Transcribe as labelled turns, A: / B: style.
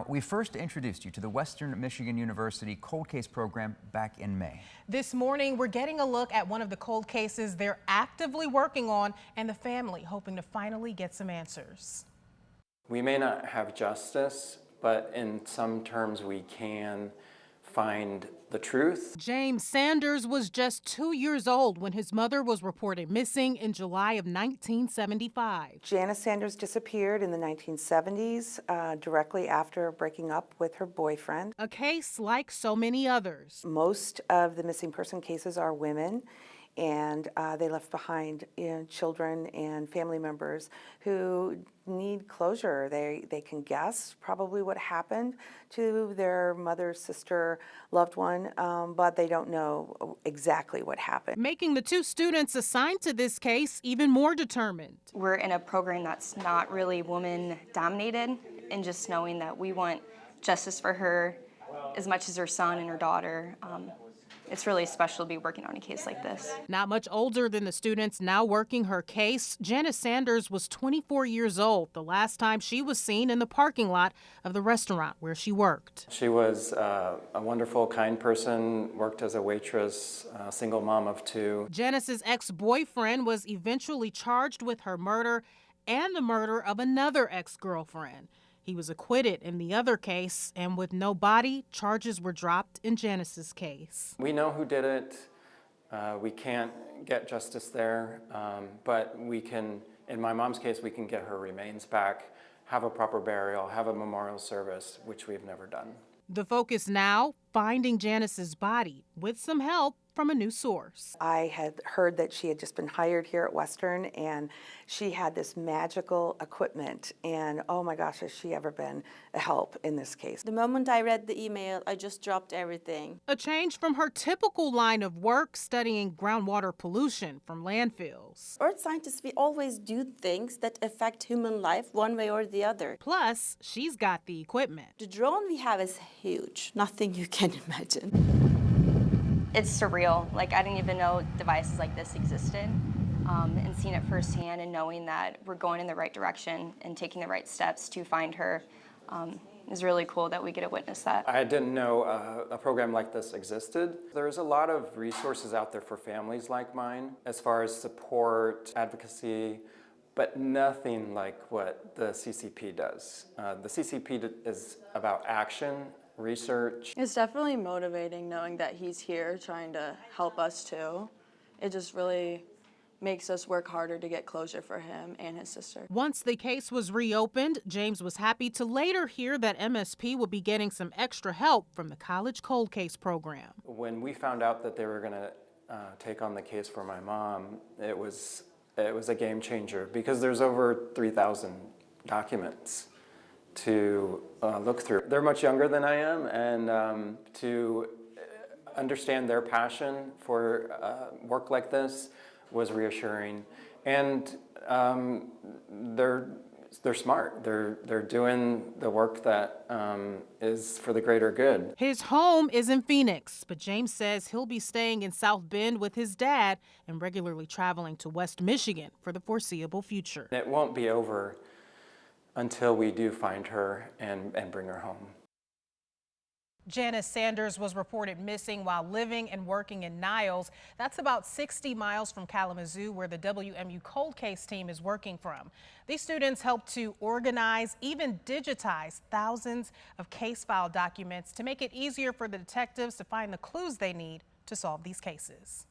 A: we first introduced you to the Western Michigan University Cold Case program back in May.
B: This morning, we're getting a look at one of the cold cases they're actively working on and the family hoping to finally get some answers.
C: We may not have justice, but in some terms we can find the truth.
B: James Sanders was just 2 years old when his mother was reported missing in July of 1975.
D: Janice Sanders disappeared in the 1970s, directly after breaking up with her boyfriend.
B: A case like so many others.
D: Most of the missing person cases are women, and they left behind children and family members who need closure. They can guess probably what happened to their mother, sister, loved one, but they don't know exactly what happened.
B: Making the two students assigned to this case even more determined.
E: We're in a program that's not really woman-dominated, and just knowing that we want justice for her as much as her son and her daughter. It's really special to be working on a case like this.
B: Not much older than the students now working her case, Janice Sanders was 24 years old the last time she was seen in the parking lot of the restaurant where she worked.
C: She was a wonderful, kind person, worked as a waitress, a single mom of two.
B: Janice's ex-boyfriend was eventually charged with her murder and the murder of another ex-girlfriend. He was acquitted in the other case, and with no body, charges were dropped in Janice's case.
C: We know who did it. We can't get justice there, but we can, in my mom's case, we can get her remains back, have a proper burial, have a memorial service, which we've never done.
B: The focus now, finding Janice's body with some help from a new source.
D: I had heard that she had just been hired here at Western, and she had this magical equipment, and oh my gosh, has she ever been a help in this case.
F: The moment I read the email, I just dropped everything.
B: A change from her typical line of work, studying groundwater pollution from landfills.
F: Earth scientists, we always do things that affect human life one way or the other.
B: Plus, she's got the equipment.
F: The drone we have is huge, nothing you can imagine.
E: It's surreal. Like, I didn't even know devices like this existed. And seeing it firsthand and knowing that we're going in the right direction and taking the right steps to find her is really cool that we get to witness that.
C: I didn't know a program like this existed. There's a lot of resources out there for families like mine as far as support, advocacy, but nothing like what the CCP does. The CCP is about action, research.
G: It's definitely motivating knowing that he's here trying to help us too. It just really makes us work harder to get closure for him and his sister.
B: Once the case was reopened, James was happy to later hear that MSP will be getting some extra help from the college cold case program.
C: When we found out that they were going to take on the case for my mom, it was a game changer because there's over 3,000 documents to look through. They're much younger than I am, and to understand their passion for work like this was reassuring. And they're smart. They're doing the work that is for the greater good.
B: His home is in Phoenix, but James says he'll be staying in South Bend with his dad and regularly traveling to West Michigan for the foreseeable future.
C: It won't be over until we do find her and bring her home.
B: Janice Sanders was reported missing while living and working in Niles. That's about 60 miles from Kalamazoo, where the WMU Cold Case team is working from. These students help to organize, even digitize thousands of case file documents to make it easier for the detectives to find the clues they need to solve these cases.